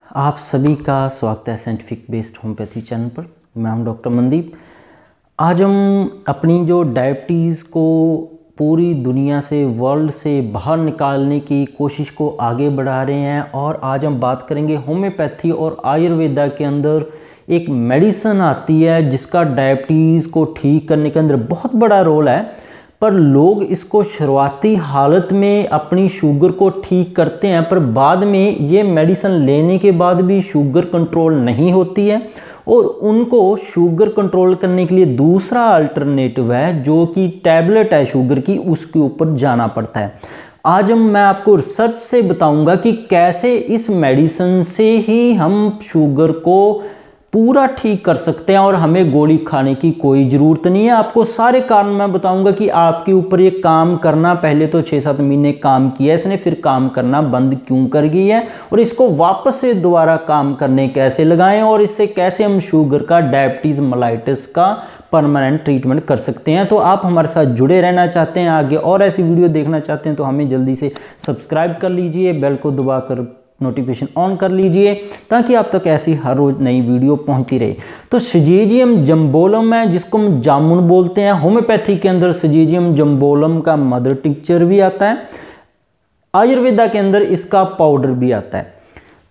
आप सभी का स्वागत है साइंटिफिक बेस्ड होम्योपैथी चैनल पर। मैं हूं डॉक्टर मनदीप। आज हम अपनी जो डायबिटीज़ को पूरी दुनिया से, वर्ल्ड से बाहर निकालने की कोशिश को आगे बढ़ा रहे हैं और आज हम बात करेंगे होम्योपैथी और आयुर्वेदा के अंदर एक मेडिसिन आती है जिसका डायबिटीज़ को ठीक करने के अंदर बहुत बड़ा रोल है। पर लोग इसको शुरुआती हालत में अपनी शुगर को ठीक करते हैं, पर बाद में ये मेडिसिन लेने के बाद भी शुगर कंट्रोल नहीं होती है और उनको शुगर कंट्रोल करने के लिए दूसरा अल्टरनेटिव है जो कि टैबलेट है शुगर की, उसके ऊपर जाना पड़ता है। आज मैं आपको रिसर्च से बताऊंगा कि कैसे इस मेडिसिन से ही हम शुगर को पूरा ठीक कर सकते हैं और हमें गोली खाने की कोई ज़रूरत नहीं है। आपको सारे कारण मैं बताऊंगा कि आपके ऊपर ये काम करना, पहले तो 6-7 महीने काम किया इसने, फिर काम करना बंद क्यों कर गई है और इसको वापस से दोबारा काम करने कैसे लगाएं और इससे कैसे हम शुगर का, डायबिटीज़ मेलाइटिस का परमानेंट ट्रीटमेंट कर सकते हैं। तो आप हमारे साथ जुड़े रहना चाहते हैं, आगे और ऐसी वीडियो देखना चाहते हैं तो हमें जल्दी से सब्सक्राइब कर लीजिए, बेल को दबाकर नोटिफिकेशन ऑन कर लीजिए ताकि आप तक ऐसी हर रोज नई वीडियो पहुंचती रहे। तो सिजेजियम जम्बोलम है जिसको हम जामुन बोलते हैं। होम्योपैथी के अंदर सिजेजियम जम्बोलम का मदर टिंचर भी आता है, आयुर्वेदा के अंदर इसका पाउडर भी आता है।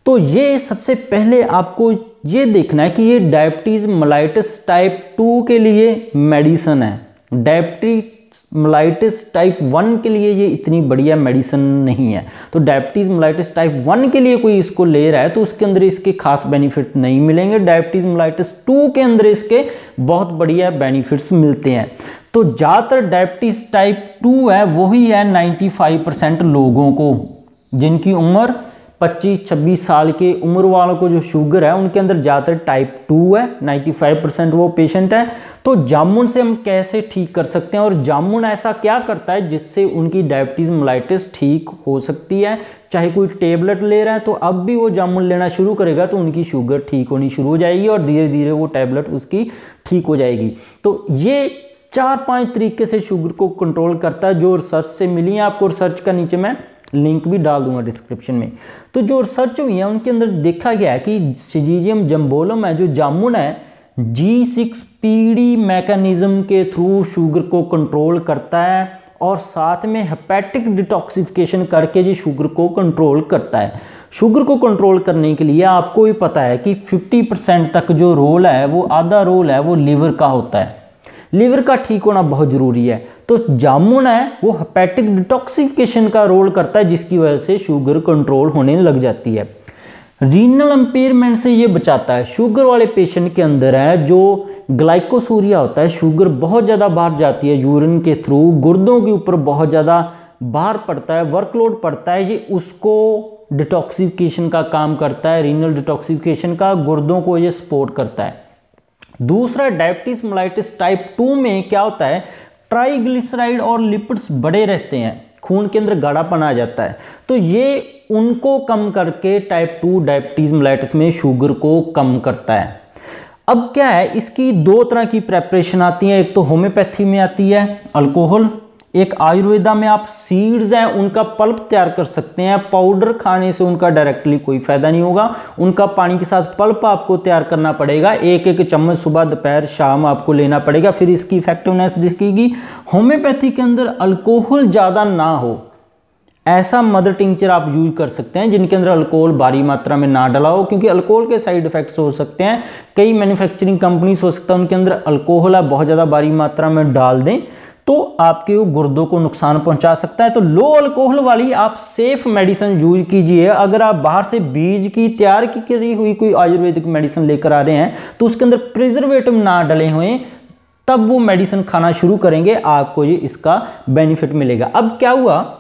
तो ये सबसे पहले आपको ये देखना है कि ये डायबिटीज मेलाइटिस टाइप 2 के लिए मेडिसिन है। डायबिटीज मेलाइटिस टाइप 1 के लिए ये इतनी बढ़िया मेडिसिन नहीं है। तो डायबिटीज़ मेलाइटिस टाइप 1 के लिए कोई इसको ले रहा है तो उसके अंदर इसके खास बेनिफिट नहीं मिलेंगे। डायबिटीज़ मेलाइटिस 2 के अंदर इसके बहुत बढ़िया बेनिफिट्स मिलते हैं। तो ज़्यादातर डायबिटीज़ टाइप 2 है वही है 95% लोगों को जिनकी उम्र 25-26 साल के उम्र वालों को जो शुगर है उनके अंदर ज़्यादातर टाइप 2 है, 95% वो पेशेंट है। तो जामुन से हम कैसे ठीक कर सकते हैं और जामुन ऐसा क्या करता है जिससे उनकी डायबिटीज़ मेलाइटिस ठीक हो सकती है। चाहे कोई टेबलेट ले रहा है तो अब भी वो जामुन लेना शुरू करेगा तो उनकी शुगर ठीक होनी शुरू हो जाएगी और धीरे धीरे वो टेबलेट उसकी ठीक हो जाएगी। तो ये 4-5 तरीके से शुगर को कंट्रोल करता है जो रिसर्च से मिली है। आपको रिसर्च का नीचे मैं लिंक भी डाल दूंगा डिस्क्रिप्शन में। तो जो रिसर्च हुई है उनके अंदर देखा गया है कि सिजेजियम जम्बोलम है जो जामुन है G6PD मैकेनिज्म के थ्रू शुगर को कंट्रोल करता है और साथ में हेपेटिक डिटॉक्सिफिकेशन करके जी शुगर को कंट्रोल करता है। शुगर को कंट्रोल करने के लिए आपको ही पता है कि 50% तक जो रोल है वो आधा रोल है वो लीवर का होता है। लीवर का ठीक होना बहुत ज़रूरी है। तो जामुन है वो हेपेटिक डिटॉक्सिफिकेशन का रोल करता है जिसकी वजह से शुगर कंट्रोल होने लग जाती है। रीनल इम्पेयरमेंट से ये बचाता है। शुगर वाले पेशेंट के अंदर है जो ग्लाइकोसूरिया होता है, शुगर बहुत ज़्यादा बाहर जाती है यूरिन के थ्रू, गुर्दों के ऊपर बहुत ज़्यादा बाहर पड़ता है, वर्कलोड पड़ता है, ये उसको डिटॉक्सिफिकेशन का काम करता है, रीनल डिटॉक्सिफिकेशन का, गुर्दों को ये सपोर्ट करता है। दूसरा डायबिटीज मेलाइटिस टाइप 2 में क्या होता है, ट्राइग्लिसराइड और लिपिड्स बड़े रहते हैं, खून के अंदर गाढ़ापन आ जाता है। तो ये उनको कम करके टाइप 2 डायबिटीज मेलाइटिस में शुगर को कम करता है। अब क्या है, इसकी 2 तरह की प्रेपरेशन आती है। एक तो होम्योपैथी में आती है अल्कोहल, एक आयुर्वेदा में आप सीड्स हैं उनका पल्प तैयार कर सकते हैं। पाउडर खाने से उनका डायरेक्टली कोई फायदा नहीं होगा, उनका पानी के साथ पल्प आपको तैयार करना पड़ेगा। 1-1 चम्मच सुबह दोपहर शाम आपको लेना पड़ेगा, फिर इसकी इफेक्टिवनेस दिखेगी। होम्योपैथी के अंदर अल्कोहल ज़्यादा ना हो ऐसा मदर टिंचर आप यूज कर सकते हैं जिनके अंदर अल्कोहल भारी मात्रा में ना डला हो, क्योंकि अल्कोहल के साइड इफेक्ट्स हो सकते हैं। कई मैन्युफैक्चरिंग कंपनीज हो सकता है उनके अंदर अल्कोहल आप बहुत ज़्यादा भारी मात्रा में डाल दें तो आपके गुर्दों को नुकसान पहुंचा सकता है। तो लो अल्कोहल वाली आप सेफ मेडिसिन यूज कीजिए। अगर आप बाहर से बीज की तैयार की करी हुई कोई आयुर्वेदिक मेडिसिन लेकर आ रहे हैं तो उसके अंदर प्रिजर्वेटिव ना डले हुए तब वो मेडिसिन खाना शुरू करेंगे, आपको ये इसका बेनिफिट मिलेगा। अब क्या हुआ,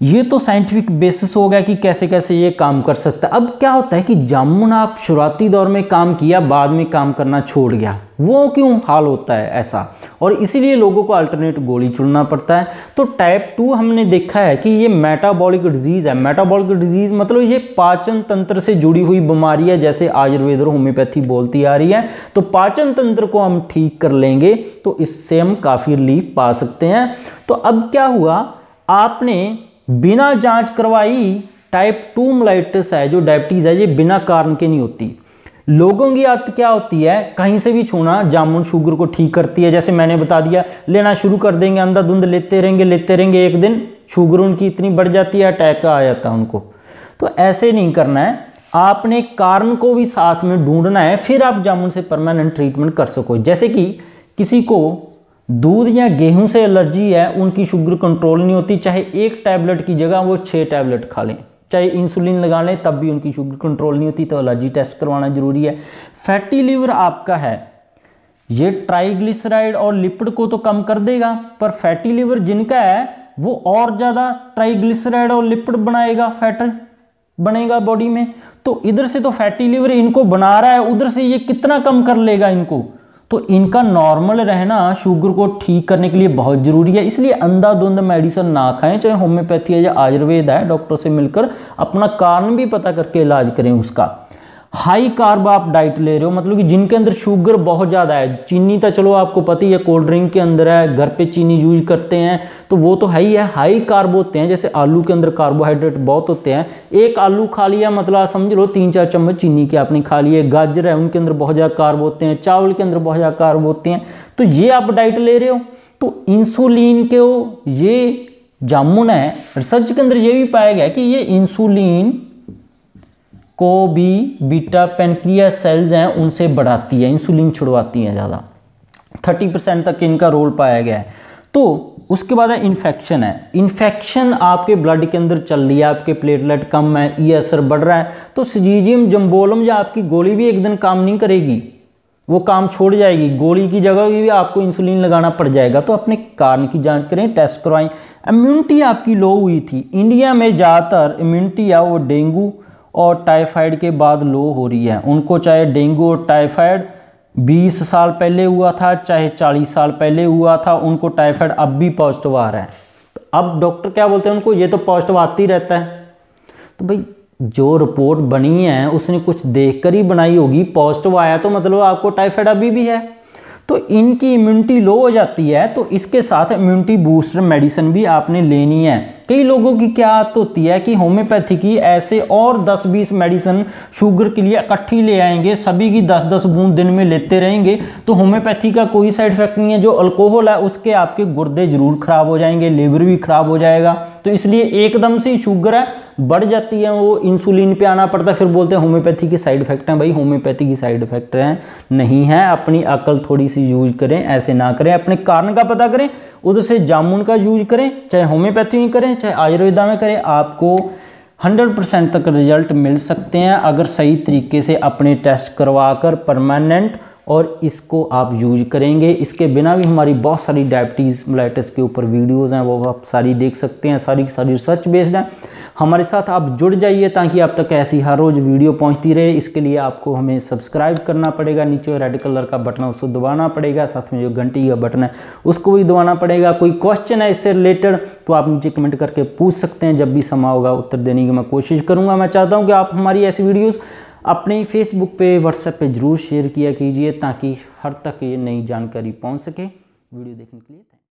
ये तो साइंटिफिक बेसिस हो गया कि कैसे कैसे ये काम कर सकता है। अब क्या होता है कि जामुन आप शुरुआती दौर में काम किया, बाद में काम करना छोड़ गया, वो क्यों हाल होता है ऐसा, और इसीलिए लोगों को अल्टरनेट गोली चुनना पड़ता है। तो टाइप 2 हमने देखा है कि ये मेटाबॉलिक डिजीज़ है। मेटाबॉलिक डिजीज़ मतलब ये पाचन तंत्र से जुड़ी हुई बीमारी है, जैसे आयुर्वेद और होम्योपैथी बोलती आ रही है। तो पाचन तंत्र को हम ठीक कर लेंगे तो इससे हम काफ़ी रिलीफ पा सकते हैं। तो अब क्या हुआ, आपने बिना जांच करवाई टाइप 2 मेलाइटिस है, जो डायबिटीज़ है, ये बिना कारण के नहीं होती। लोगों की आदत क्या होती है, कहीं से भी छूना जामुन शुगर को ठीक करती है, जैसे मैंने बता दिया, लेना शुरू कर देंगे, अंधाधुंध लेते रहेंगे, एक दिन शुगर उनकी इतनी बढ़ जाती है, अटैक आ जाता है उनको। तो ऐसे नहीं करना है, आपने कारण को भी साथ में ढूंढना है, फिर आप जामुन से परमानेंट ट्रीटमेंट कर सको। जैसे कि किसी को दूध या गेहूं से एलर्जी है, उनकी शुगर कंट्रोल नहीं होती, चाहे एक टैबलेट की जगह वो 6 टैबलेट खा लें, चाहे इंसुलिन लगा लें, तब भी उनकी शुगर कंट्रोल नहीं होती, तो एलर्जी टेस्ट करवाना जरूरी है। फैटी लिवर आपका है, ये ट्राइग्लिसराइड और लिपिड को तो कम कर देगा, पर फैटी लिवर जिनका है वो और ज़्यादा ट्राइग्लिसराइड और लिपिड बनाएगा, फैट बनेगा बॉडी में। तो इधर से तो फैटी लिवर इनको बना रहा है, उधर से ये कितना कम कर लेगा इनको। तो इनका नॉर्मल रहना शुगर को ठीक करने के लिए बहुत ज़रूरी है। इसलिए अंधाधुंध मेडिसिन ना खाएं, चाहे होम्योपैथी है या आयुर्वेद है, डॉक्टर से मिलकर अपना कारण भी पता करके इलाज करें उसका। हाई कार्ब आप डाइट ले रहे हो, मतलब कि जिनके अंदर शुगर बहुत ज़्यादा है, चीनी तो चलो आपको पता ही है कोल्ड ड्रिंक के अंदर है, घर पे चीनी यूज करते हैं तो वो तो है ही है। हाई कार्ब होते हैं, जैसे आलू के अंदर कार्बोहाइड्रेट बहुत होते हैं, एक आलू खा लिया मतलब समझ लो 3-4 चम्मच चीनी के आपने खा लिए। गाजर है, उनके अंदर बहुत ज़्यादा कार्ब होते हैं, चावल के अंदर बहुत ज़्यादा कार्ब होते हैं, तो ये आप डाइट ले रहे हो। तो इंसुलिन के ये जामुन है, रिसर्च के अंदर ये भी पाया गया कि ये इंसुलिन को भी बीटा पेनक्रियास सेल्स हैं उनसे बढ़ाती है, इंसुलिन छुड़वाती है ज़्यादा, 30% तक इनका रोल पाया गया है। तो उसके बाद है इन्फेक्शन है, इन्फेक्शन आपके ब्लड के अंदर चल रही है, आपके प्लेटलेट कम है, ये असर बढ़ रहा है, तो सिजीजियम जम्बोलम या आपकी गोली भी एक दिन काम नहीं करेगी, वो काम छोड़ जाएगी, गोली की जगह भी आपको इंसुलिन लगाना पड़ जाएगा। तो अपने कारण की जांच करें, टेस्ट करवाएं। इम्यूनिटी आपकी लो हुई थी, इंडिया में ज़्यादातर इम्यूनिटी है वो डेंगू और टाइफाइड के बाद लो हो रही है। उनको चाहे डेंगू और टाइफाइड 20 साल पहले हुआ था, चाहे 40 साल पहले हुआ था, उनको टाइफाइड अब भी पॉजिटिव आ रहा है। तो अब डॉक्टर क्या बोलते हैं उनको, ये तो पॉजिटिव आती रहता है। तो भाई जो रिपोर्ट बनी है उसने कुछ देखकर ही बनाई होगी, पॉजिटिव आया तो मतलब आपको टाइफाइड अभी भी है। तो इनकी इम्यूनिटी लो हो जाती है, तो इसके साथ इम्यूनिटी बूस्टर मेडिसिन भी आपने लेनी है। कई लोगों की क्या आदत होती है कि होम्योपैथी की ऐसे और 10-20 मेडिसिन शुगर के लिए इकट्ठी ले आएंगे, सभी की 10-10 बूंद दिन में लेते रहेंगे, तो होम्योपैथी का कोई साइड इफेक्ट नहीं है। जो अल्कोहल है उसके आपके गुर्दे जरूर खराब हो जाएंगे, लिवर भी खराब हो जाएगा। तो इसलिए एकदम से शुगर है बढ़ जाती है, वो इंसुलिन पे आना पड़ता है, फिर बोलते हैं होम्योपैथी के साइड इफेक्ट हैं। भाई होम्योपैथी की साइड इफेक्ट हैं नहीं है, अपनी अकल थोड़ी सी यूज करें, ऐसे ना करें, अपने कारण का पता करें, उधर से जामुन का यूज करें, चाहे होम्योपैथी में करें चाहे आयुर्वेदा में करें, आपको 100% तक रिजल्ट मिल सकते हैं अगर सही तरीके से अपने टेस्ट करवा कर परमानेंट, और इसको आप यूज करेंगे। इसके बिना भी हमारी बहुत सारी डायबिटीज़ मेलाइटिस के ऊपर वीडियोज़ हैं, वो आप सारी देख सकते हैं, सारी रिसर्च बेस्ड हैं। हमारे साथ आप जुड़ जाइए ताकि आप तक ऐसी हर रोज़ वीडियो पहुंचती रहे। इसके लिए आपको हमें सब्सक्राइब करना पड़ेगा, नीचे रेड कलर का बटन है उसको दबाना पड़ेगा, साथ में जो घंटी का बटन है उसको भी दबाना पड़ेगा। कोई क्वेश्चन है इससे रिलेटेड तो आप नीचे कमेंट करके पूछ सकते हैं, जब भी समय होगा उत्तर देने की मैं कोशिश करूँगा। मैं चाहता हूँ कि आप हमारी ऐसी वीडियोज़ अपने फेसबुक पे, व्हाट्सएप पे ज़रूर शेयर किया कीजिए ताकि हर तक ये नई जानकारी पहुंच सके। वीडियो देखने के लिए